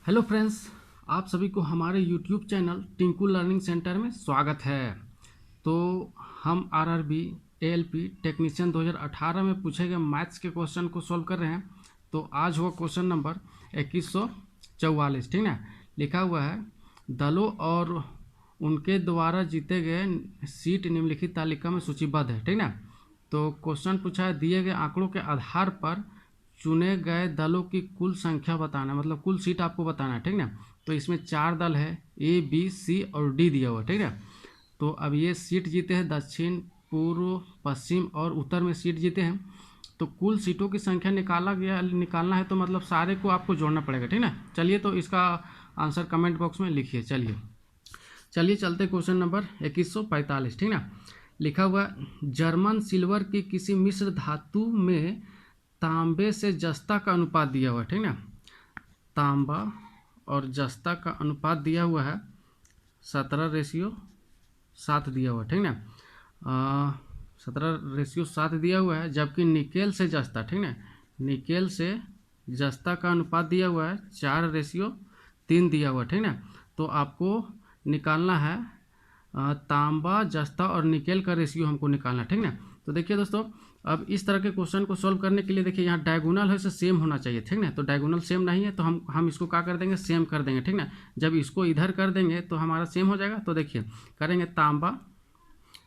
Hello friends, आप सभी को हमारे YouTube channel Tinku learning centre में स्वागत है। तो हम आरआरबी एएलपी टेक्नीशियन 2018 में पूछे गए मैथ्स के क्वेश्चन को सॉल्व कर रहे हैं। तो आज हुआ क्वेश्चन नंबर 2144। ठीक ना, लिखा हुआ है दलों और उनके द्वारा जीते गए सीट निम्नलिखित तालिका में सूचीबद्ध है। ठीक ना, तो क्वेश्चन पूछा है दिए गए आंकड़ों के आधार पर चुने गए दलों की कुल संख्या बताना, मतलब कुल सीट आपको बताना है। ठीक ना, तो इसमें 4 दल है, ए बी सी और डी दिया हुआ। ठीक है, तो अब ये सीट जीते हैं दक्षिण पूर्व पश्चिम और उत्तर में सीट जीते हैं। तो कुल सीटों की संख्या निकालना है, तो मतलब सारे को आपको जोड़ना पड़ेगा। ठीक ना, चलिए तो इसका आंसर कमेंट बॉक्स में लिखिए। चलिए चलते क्वेश्चन नंबर 2145। ठीक ना, लिखा हुआ जर्मन सिल्वर की किसी मिश्र धातु में तांबे से जस्ता का अनुपात दिया हुआ है। ठीक ना, तांबा और जस्ता का अनुपात दिया हुआ है 17:7 दिया हुआ है। ठीक ना, 17:7 दिया हुआ है। जबकि निकेल से जस्ता, ठीक ना, निकेल से जस्ता का अनुपात दिया हुआ है 4:3 दिया हुआ है। ठीक ना, तो आपको निकालना है तांबा जस्ता और निकेल का रेशियो हमको निकालना है। ठीक ना, तो देखिए दोस्तों, अब इस तरह के क्वेश्चन को सॉल्व करने के लिए देखिए यहाँ डायगोनल है, इसे सेम होना चाहिए। ठीक ना, तो डायगोनल सेम नहीं है तो हम इसको क्या कर देंगे, सेम कर देंगे। ठीक ना, जब इसको इधर कर देंगे तो हमारा सेम हो जाएगा। तो देखिए करेंगे तांबा,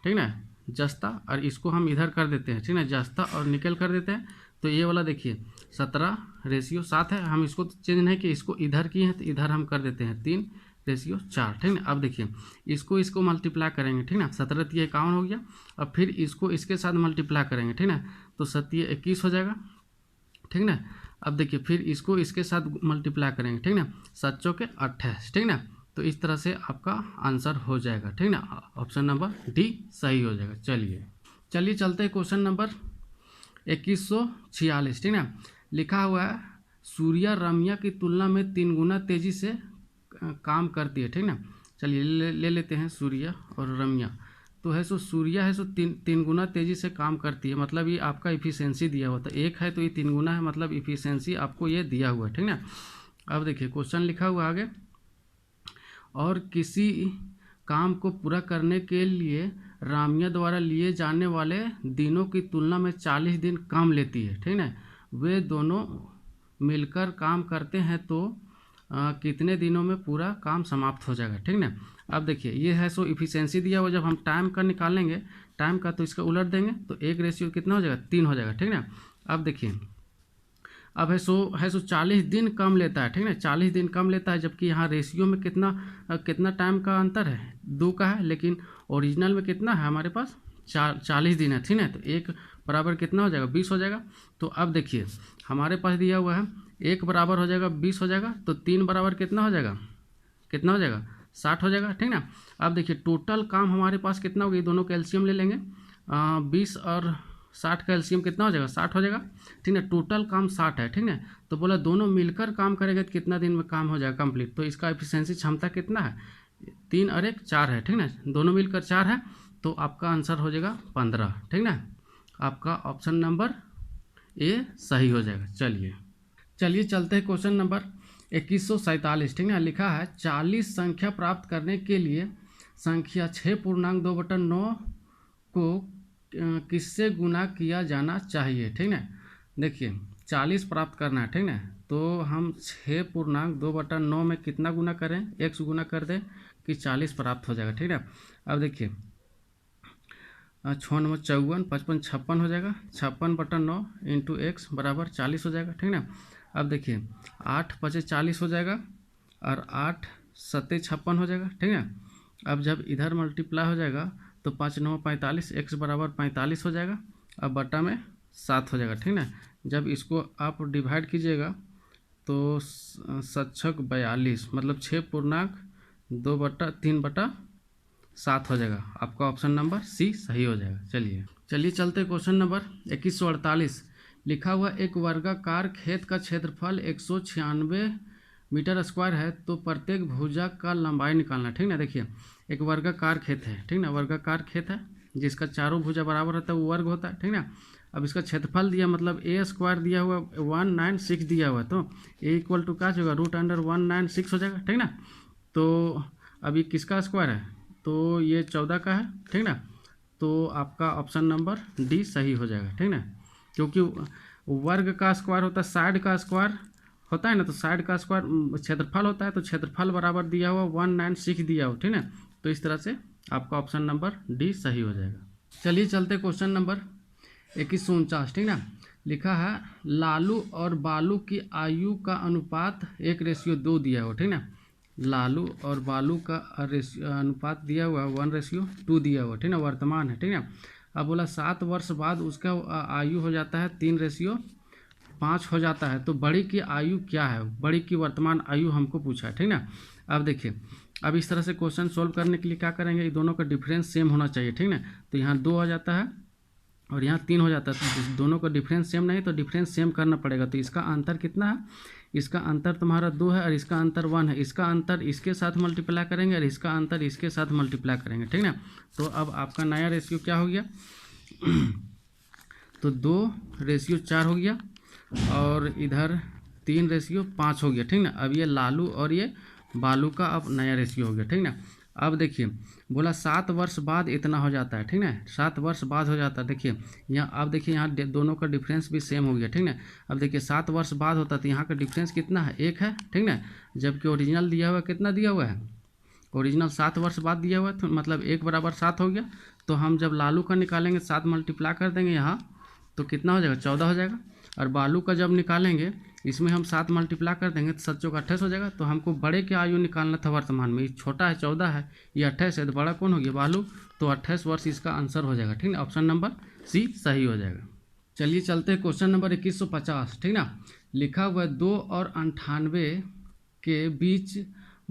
ठीक ना, जस्ता, और इसको हम इधर कर देते हैं। ठीक ना, जस्ता और निकेल कर देते हैं। तो ये वाला देखिए 17:7 है। हम इसको चेंज नहीं किए, इसको इधर किए हैं तो इधर हम कर देते हैं 3:4। ठीक ना, अब देखिए इसको मल्टीप्लाई करेंगे। ठीक ना, 17×51 हो गया। अब फिर इसको इसके साथ मल्टीप्लाई करेंगे। ठीक ना, तो 7×21 हो जाएगा। ठीक ना, अब देखिए फिर इसको इसके साथ मल्टीप्लाई करेंगे। ठीक ना, 7×4 = 28। ठीक ना, तो इस तरह से आपका आंसर हो जाएगा। ठीक ना, ऑप्शन नंबर डी सही हो जाएगा। चलिए चलते हैं क्वेश्चन नंबर 2146। ठीक ना, लिखा हुआ है सूर्या रम्या की तुलना में 3 गुना तेजी से काम करती है। ठीक ना, चलिए ले लेते हैं सूर्या और रम्या। तो है सो सूर्या है सो 3 गुना तेज़ी से काम करती है, मतलब ये आपका इफ़िशेंसी दिया हुआ था। एक है तो ये 3 गुना है, मतलब इफ़िशेंसी आपको ये दिया हुआ है। ठीक ना, अब देखिए क्वेश्चन लिखा हुआ आगे, और किसी काम को पूरा करने के लिए रामिया द्वारा लिए जाने वाले दिनों की तुलना में 40 दिन कम लेती है। ठीक ना, वे दोनों मिलकर काम करते हैं तो कितने दिनों में पूरा काम समाप्त हो जाएगा। ठीक ना, अब देखिए ये है सो इफ़िशेंसी दिया हुआ। जब हम टाइम का निकालेंगे, टाइम का, तो इसका उलट देंगे तो 1 कितना हो जाएगा, 3 हो जाएगा। ठीक ना, अब देखिए अब है सो 40 दिन कम लेता है। ठीक ना, 40 दिन कम लेता है, जबकि यहाँ रेशियो में कितना टाइम का अंतर है, 2 का है, लेकिन ओरिजिनल में कितना है हमारे पास 40 दिन है। ठीक ना, तो 1 बराबर कितना हो जाएगा, 20 हो जाएगा। तो अब देखिए हमारे पास दिया हुआ है 1 बराबर हो जाएगा 20 हो जाएगा, तो 3 बराबर कितना हो जाएगा 60 हो जाएगा। ठीक ना, अब देखिए टोटल काम हमारे पास कितना हो गया, दोनों कैल्शियम ले लेंगे, 20 और 60 का एलसीएम कितना हो जाएगा, 60 हो जाएगा। ठीक है, टोटल काम 60 है। ठीक है, तो बोला दोनों मिलकर काम करेंगे तो कितना दिन में काम हो जाएगा कंप्लीट। तो इसका एफिशिएंसी क्षमता कितना है, 3 और 1 4 है। ठीक ना, दोनों मिलकर 4 है, तो आपका आंसर हो जाएगा 15। ठीक ना, आपका ऑप्शन नंबर ए सही हो जाएगा। चलिए चलते हैं क्वेश्चन नंबर 2147। ठीक है, लिखा है 40 संख्या प्राप्त करने के लिए संख्या 6.2/9 को किससे गुना किया जाना चाहिए। ठीक है, देखिए 40 प्राप्त करना है। ठीक है, तो हम 6.2/9 में कितना गुना करें, 1 से गुना कर दें कि 40 प्राप्त हो जाएगा। ठीक है, अब देखिए 6 9 54, 55 56 हो जाएगा। 56/9 इंटू x बराबर 40 हो जाएगा। ठीक है, अब देखिए 8 5 40 हो जाएगा और 8 7 56 हो जाएगा। ठीक है, अब जब इधर मल्टीप्लाई हो जाएगा तो 5 9 45, x बराबर 45 हो जाएगा। अब बटा में 7 हो जाएगा। ठीक है, जब इसको आप डिवाइड कीजिएगा तो 7×42 मतलब 6.2/3/7 हो जाएगा। आपका ऑप्शन नंबर सी सही हो जाएगा। चलिए चलते क्वेश्चन नंबर 2148। लिखा हुआ एक वर्गाकार खेत का क्षेत्रफल 196 मीटर स्क्वायर है, तो प्रत्येक भुजा का लंबाई निकालना। ठीक ना, देखिए एक वर्गाकार खेत है। ठीक ना, वर्गाकार खेत है जिसका चारों भुजा बराबर होता है, वो वर्ग होता है। ठीक ना, अब इसका क्षेत्रफल दिया मतलब ए स्क्वायर दिया हुआ 196 दिया हुआ, तो ए इक्वल टू क्या होगा √196 हो जाएगा, ठीक ना। तो अभी किसका स्क्वायर है, तो ये 14 का है, ठीक ना। तो आपका ऑप्शन नंबर डी सही हो जाएगा, ठीक ना, क्योंकि वर्ग का स्क्वायर होता है साइड का स्क्वायर होता है ना, तो साइड का स्क्वायर क्षेत्रफल होता है, तो क्षेत्रफल बराबर दिया हुआ 196 दिया हो, ठीक ना। तो इस तरह से आपका ऑप्शन नंबर डी सही हो जाएगा। चलिए चलते क्वेश्चन नंबर 2149, ठीक ना। लिखा है लालू और बालू की आयु का अनुपात 1:2 दिया हो, ठीक ना। लालू और बालू का अनुपात दिया हुआ 1:2 दिया हुआ, ठीक ना, वर्तमान है, ठीक ना। अब बोला 7 वर्ष बाद उसका आयु हो जाता है 3:5 हो जाता है, तो बड़ी की आयु क्या है, बड़ी की वर्तमान आयु हमको पूछा है, ठीक ना। अब देखिए, अब इस तरह से क्वेश्चन सोल्व करने के लिए क्या करेंगे, ये दोनों का डिफरेंस सेम होना चाहिए, ठीक ना। तो यहाँ 2 हो जाता है और यहाँ 3 हो जाता है, तो दोनों का डिफरेंस सेम नहीं, तो डिफरेंस सेम करना पड़ेगा। तो इसका अंतर कितना है, इसका अंतर तुम्हारा 2 है और इसका अंतर 1 है, इसका अंतर इसके साथ मल्टीप्लाई करेंगे और इसका अंतर इसके साथ मल्टीप्लाई करेंगे, ठीक ना। तो अब आपका नया रेशियो क्या हो गया तो 2:4 हो गया और इधर 3:5 हो गया, ठीक ना। अब ये लालू और ये बालू का अब नया रेशियो हो गया, ठीक ना। अब देखिए बोला 7 वर्ष बाद इतना हो जाता है, ठीक ना, 7 वर्ष बाद हो जाता है। देखिए यहाँ, अब देखिए यहाँ दोनों का डिफरेंस भी सेम हो गया, ठीक ना। अब देखिए 7 वर्ष बाद होता है तो यहाँ का डिफरेंस कितना है, 1 है, ठीक ना। जबकि ओरिजिनल दिया हुआ कितना दिया हुआ है, ओरिजिनल 7 वर्ष बाद दिया हुआ है, तो मतलब 1 = 7 हो गया। तो हम जब लालू का निकालेंगे 7 मल्टीप्लाई कर देंगे यहाँ, तो कितना हो जाएगा 14 हो जाएगा। और बालू का जब निकालेंगे इसमें हम 7 मल्टीप्लाई कर देंगे तो 7 चौका 28 हो जाएगा। तो हमको बड़े की आयु निकालना था वर्तमान में, ये छोटा है 14 है, ये 28 है, तो बड़ा कौन हो गया बालू, तो 28 वर्ष इसका आंसर हो जाएगा, ठीक ना। ऑप्शन नंबर सी सही हो जाएगा। चलिए चलते हैं क्वेश्चन नंबर 2150, ठीक ना। लिखा हुआ है 2 और 98 के बीच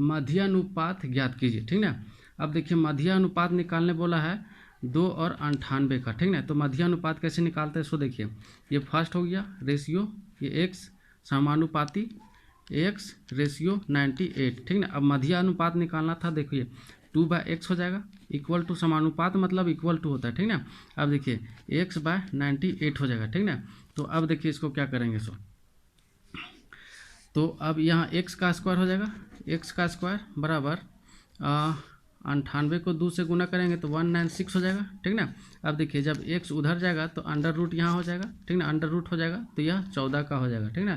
मध्यानुपात ज्ञात कीजिए, ठीक ना। अब देखिए मध्यानुपात निकालने बोला है 2 और 98 का, ठीक ना। तो मध्यानुपात कैसे निकालते हैं, सो देखिए ये फर्स्ट हो गया रेशियो, ये x समानुपाती x:98, ठीक ना। अब मध्यानुपात निकालना था, देखिए 2/x हो जाएगा, इक्वल टू समानुपात मतलब इक्वल टू होता है, ठीक ना। अब देखिए x/98 हो जाएगा, ठीक ना। तो अब देखिए इसको क्या करेंगे, सो तो अब यहाँ x का स्क्वायर हो जाएगा, x का स्क्वायर बराबर 98 को 2 से गुना करेंगे तो 196 हो जाएगा, ठीक ना। अब देखिए जब x उधर जाएगा तो अंडर रूट यहाँ हो जाएगा, ठीक ना, अंडर रूट हो जाएगा तो यह 14 का हो जाएगा, ठीक ना।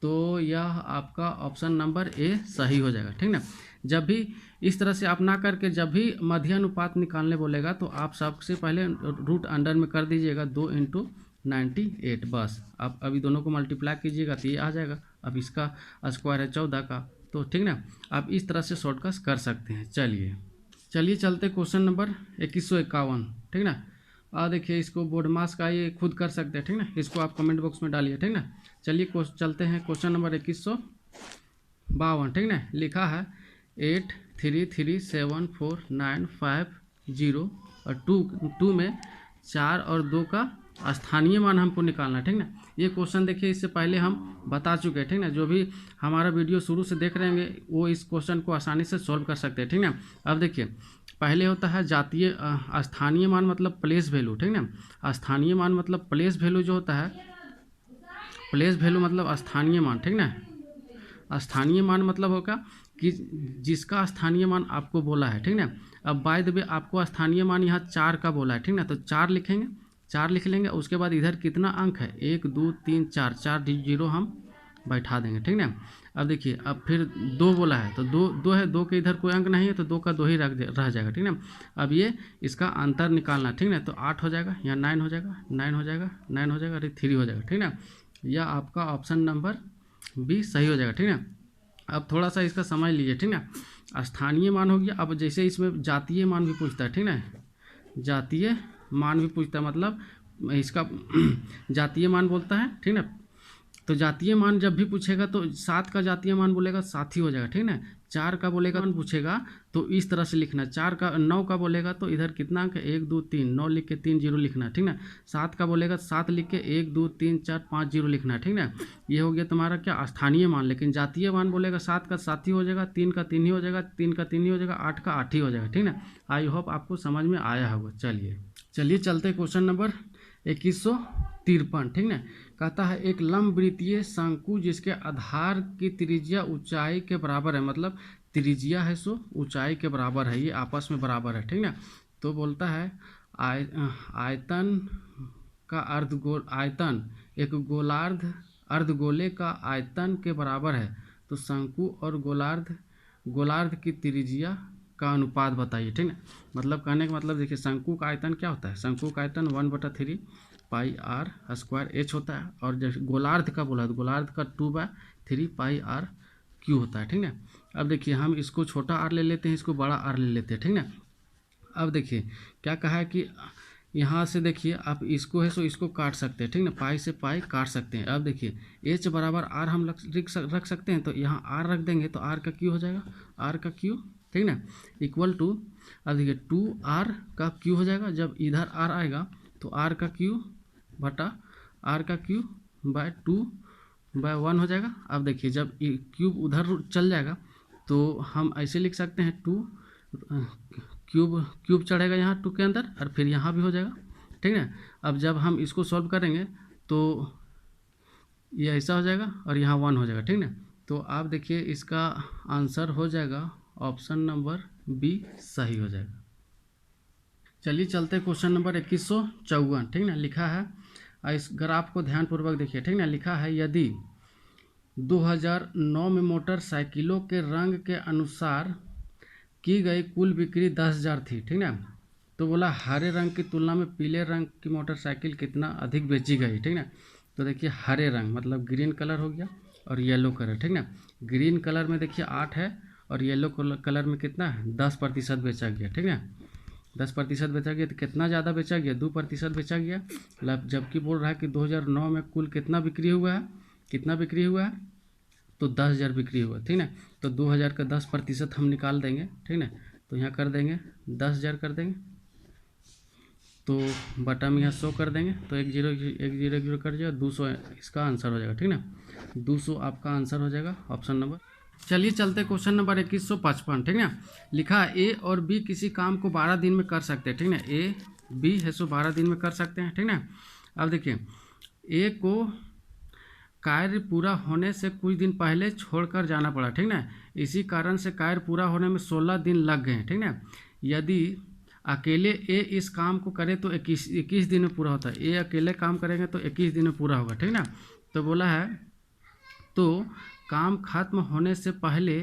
तो यह आपका ऑप्शन नंबर ए सही हो जाएगा, ठीक ना। जब भी इस तरह से आप ना करके जब भी मध्यानुपात निकालने बोलेगा तो आप सबसे पहले रूट अंडर में कर दीजिएगा 2 × 98, बस। आप अभी दोनों को मल्टीप्लाई कीजिएगा तो ये आ जाएगा। अब इसका स्क्वायर है 14 का, तो ठीक ना, आप इस तरह से शॉर्टकट कर सकते हैं। चलिए चलते क्वेश्चन नंबर 2151, ठीक ना। देखिए इसको बोर्ड मास का ये खुद कर सकते हैं, ठीक ना, इसको आप कमेंट बॉक्स में डालिए, ठीक ना। चलिए चलते हैं क्वेश्चन नंबर 2152, ठीक ना। लिखा है 8337495 और 2 में 4 और 2 का स्थानीय मान हमको निकालना है, ठीक ना। ये क्वेश्चन देखिए इससे पहले हम बता चुके हैं, ठीक ना। जो भी हमारा वीडियो शुरू से देख रहे होंगे वो इस क्वेश्चन को आसानी से सॉल्व कर सकते हैं, ठीक ना। अब देखिए पहले होता है जातीय स्थानीय मान मतलब प्लेस वैल्यू, ठीक ना। स्थानीय मान मतलब प्लेस वैल्यू जो होता है, प्लेस वैल्यू मतलब स्थानीय मान, ठीक ना। स्थानीय मान मतलब होगा कि जिसका स्थानीय मान आपको बोला है, ठीक ना। अब बाय द वे आपको स्थानीय मान यहाँ 4 का बोला है, ठीक ना। तो 4 लिखेंगे, 4 लिख लेंगे। उसके बाद इधर कितना अंक है 1 2 3 4, 4 जीरो हम बैठा देंगे, ठीक ना। अब देखिए अब फिर 2 बोला है तो 2 है, 2 के इधर कोई अंक नहीं है तो 2 का 2 ही रह जाएगा, ठीक ना। अब ये इसका अंतर निकालना, ठीक ना। तो 8 हो जाएगा, यहाँ 9 हो जाएगा, 9 हो जाएगा, 9 हो जाएगा और 3 हो जाएगा, ठीक ना। यह आपका ऑप्शन नंबर बी सही हो जाएगा, ठीक ना। अब थोड़ा सा इसका समझ लीजिए, ठीक ना। स्थानीय मान हो गया। अब जैसे इसमें जातीय मान भी पूछता है, ठीक ना, जातीय मान भी पूछता है, मतलब इसका जातीय मान बोलता है, ठीक ना। तो जातीय मान जब भी पूछेगा तो 7 का जातीय मान बोलेगा 7 ही हो जाएगा, ठीक ना। 4 का बोलेगा पूछेगा तो इस तरह से लिखना, 9 का बोलेगा तो इधर कितना अंक है 1 2 3, 9 लिख के 3 जीरो लिखना, ठीक ना। 7 का बोलेगा 7 लिख के 1 2 3 4 5 जीरो लिखना, ठीक ना। ये हो गया तुम्हारा क्या स्थानीय मान। लेकिन जातीय मान बोलेगा 7 का 7 ही हो जाएगा, 3 का 3 ही हो जाएगा, 3 का 3 ही हो जाएगा, 8 का 8 ही हो जाएगा, ठीक ना। आई होप आपको समझ में आया होगा। चलिए चलते क्वेश्चन नंबर 2153, 53, ठीक ना। कहता है एक लंबवृत्तीय शंकु जिसके आधार की त्रिज्या ऊंचाई के बराबर है, मतलब त्रिज्या है सो ऊंचाई के बराबर है, ये आपस में बराबर है, ठीक ना। तो बोलता है आयतन का आयतन एक गोलार्ध अर्धगोले का आयतन के बराबर है, तो शंकु और गोलार्ध की त्रिज्या का अनुपात बताइए, ठीक है। मतलब कहने का मतलब देखिए, शंकु का आयतन क्या होता है, शंकु का आयतन 1/3 पाई आर स्क्वायर एच होता है, और जैसे गोलार्ध का बोला तो गोलार्ध का 2/3 पाई आर क्यू होता है, ठीक ना। अब देखिए हम इसको छोटा आर ले लेते हैं, इसको बड़ा आर ले लेते हैं, ठीक ना। अब देखिए क्या कहा है कि यहाँ से देखिए आप इसको है सो इसको काट सकते हैं, ठीक ना, पाई से पाई काट सकते हैं। अब देखिए एच बराबर आर हम रख सकते हैं, तो यहाँ आर रख देंगे तो आर का क्यू हो जाएगा, आर का क्यू, ठीक ना, इक्वल टू, अब देखिए 2r का क्यू हो जाएगा, जब इधर आर आएगा तो आर का क्यू बटा आर का क्यू बाय 2/1 हो जाएगा। अब देखिए जब क्यूब उधर चल जाएगा तो हम ऐसे लिख सकते हैं 2 क्यूब चढ़ेगा यहाँ 2 के अंदर, और फिर यहाँ भी हो जाएगा, ठीक है। अब जब हम इसको सॉल्व करेंगे तो ये ऐसा हो जाएगा और यहाँ 1 हो जाएगा, ठीक ना। तो आप देखिए इसका आंसर हो जाएगा ऑप्शन नंबर बी सही हो जाएगा। चलिए चलते क्वेश्चन नंबर 2154, ठीक ना। लिखा है, इस ग्राफ को ध्यानपूर्वक देखिए, ठीक ना। लिखा है यदि 2009 में मोटरसाइकिलों के रंग के अनुसार की गई कुल बिक्री 10,000 थी, ठीक ना। तो बोला हरे रंग की तुलना में पीले रंग की मोटरसाइकिल कितना अधिक बेची गई, ठीक ना। तो देखिए हरे रंग मतलब ग्रीन कलर हो गया और येलो कलर, ठीक ना। ग्रीन कलर में देखिए 8 है और येलो कलर में कितना है 10% बेचा गया, ठीक ना। 10% बेचा गया, तो कितना ज़्यादा बेचा गया 2% बेचा गया, मतलब जबकि बोल रहा है कि 2009 में कुल कितना बिक्री हुआ है, कितना बिक्री हुआ है, तो 10,000 बिक्री हुआ, ठीक ना। तो 2000 का 10% हम निकाल देंगे, ठीक ना। तो यहाँ कर देंगे 10,000 कर देंगे, तो बटा में यहाँ 100 कर देंगे, तो 1 0 कर जाएगा, 200 इसका आंसर हो जाएगा, ठीक ना। 200 आपका आंसर हो जाएगा ऑप्शन नंबर। चलिए चलते क्वेश्चन नंबर 2155, ठीक ना। लिखा ए और बी किसी काम को 12 दिन में कर सकते हैं, ठीक ना। ए बी है सो 12 दिन में कर सकते हैं, ठीक ना। अब देखिए ए को कार्य पूरा होने से कुछ दिन पहले छोड़कर जाना पड़ा, ठीक ना। इसी कारण से कार्य पूरा होने में 16 दिन लग गए, ठीक ना। यदि अकेले ए इस काम को करे तो 21 दिन में पूरा होता है, ए अकेले काम करेंगे तो 21 दिन में पूरा होगा, ठीक ना। तो बोला है तो काम खत्म होने से पहले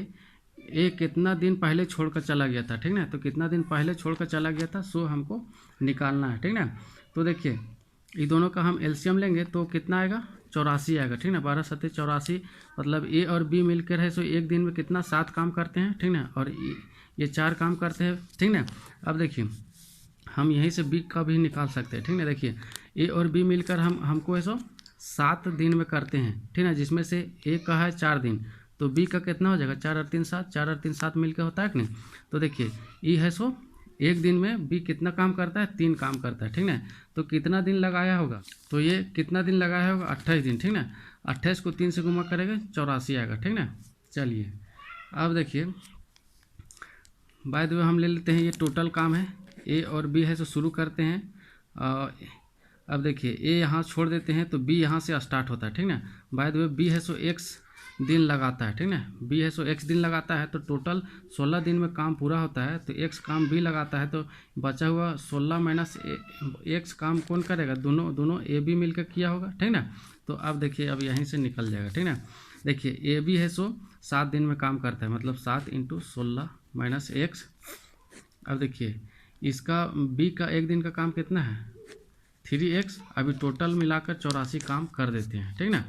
ए कितना दिन पहले छोड़कर चला गया था, ठीक ना। तो कितना दिन पहले छोड़कर चला गया था सो हमको निकालना है, ठीक ना। तो देखिए ये दोनों का हम एलसीएम लेंगे तो कितना आएगा 84 आएगा, ठीक ना। 12 7 84, मतलब ए और बी मिलकर है सो एक दिन में कितना 7 काम करते हैं, ठीक ना, और ये 4 काम करते हैं, ठीक ना। अब देखिए हम यहीं से बी का भी निकाल सकते हैं, ठीक ना। देखिए ए और बी मिलकर हमको ऐसा 7 दिन में करते हैं, ठीक ना, जिसमें से ए का है 4 दिन, तो बी का कितना हो जाएगा 4 और 3 7, 4 और 3 7 मिलकर होता है कि नहीं। तो देखिए ई है सो एक दिन में बी कितना काम करता है 3 काम करता है, ठीक ना। तो कितना दिन लगाया होगा, तो ये कितना दिन लगाया होगा 28 दिन, ठीक ना। 28 को 3 से गुणा करेंगे 84 आएगा, ठीक ना। चलिए अब देखिए बाय द वे हम ले लेते हैं, ये टोटल काम है ए और बी है, तो शुरू करते हैं। अब देखिए ए यहाँ छोड़ देते हैं तो बी यहाँ से स्टार्ट होता है, ठीक ना। बाय द वे बी है सो एक्स दिन लगाता है, ठीक ना। बी है सो एक्स दिन लगाता है, तो टोटल 16 दिन में काम पूरा होता है, तो एक्स काम बी लगाता है, तो बचा हुआ 16 माइनस एक्स काम कौन करेगा, दोनों ए बी मिलकर किया होगा, ठीक ना। तो अब देखिए अब यहीं से निकल जाएगा, ठीक ना। देखिए ए बी है सो 7 दिन में काम करता है, मतलब 7 × 16 माइनस एक्स। अब देखिए इसका बी का एक दिन का काम कितना है 3x, अभी टोटल मिलाकर 84 काम कर देते हैं, ठीक ना।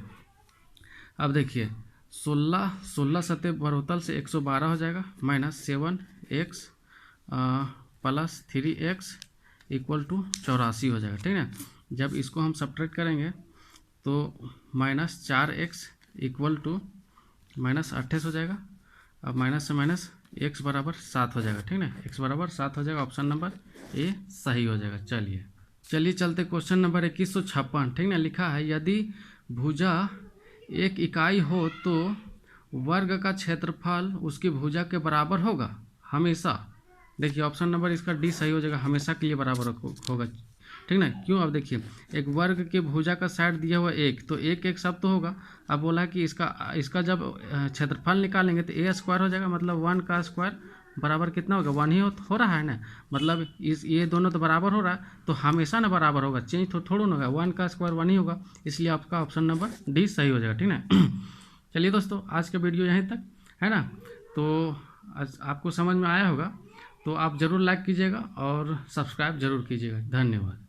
अब देखिए 16 सत्ते बरोतल से 112 हो जाएगा, minus 7x plus 3x equal to 84 हो जाएगा, ठीक ना। जब इसको हम सब्ट्रैक्ट करेंगे तो minus 4x equal to minus 28 हो जाएगा। अब माइनस से माइनस x बराबर 7 हो जाएगा, ठीक ना। x बराबर 7 हो जाएगा, ऑप्शन नंबर ए सही हो जाएगा। चलिए चलते क्वेश्चन नंबर 2156, ठीक ना। लिखा है यदि भुजा एक इकाई हो तो वर्ग का क्षेत्रफल उसकी भुजा के बराबर होगा हमेशा। देखिए ऑप्शन नंबर इसका डी सही हो जाएगा, हमेशा के लिए बराबर होगा, ठीक ना। क्यों, अब देखिए एक वर्ग के भुजा का साइड दिया हुआ एक, तो एक एक सब तो होगा। अब बोला कि इसका जब क्षेत्रफल निकालेंगे तो ए स्क्वायर हो जाएगा, मतलब 1 का स्क्वायर बराबर कितना होगा, 1 ही हो रहा है ना, मतलब ये दोनों तो बराबर हो रहा है, तो हमेशा ना बराबर होगा, चेंज थोड़ा ना होगा, 1 का स्क्वायर 1 ही होगा, इसलिए आपका ऑप्शन नंबर डी सही हो जाएगा, ठीक ना। चलिए दोस्तों, आज का वीडियो यहीं तक है ना, तो आपको समझ में आया होगा, तो आप ज़रूर लाइक कीजिएगा और सब्सक्राइब ज़रूर कीजिएगा। धन्यवाद।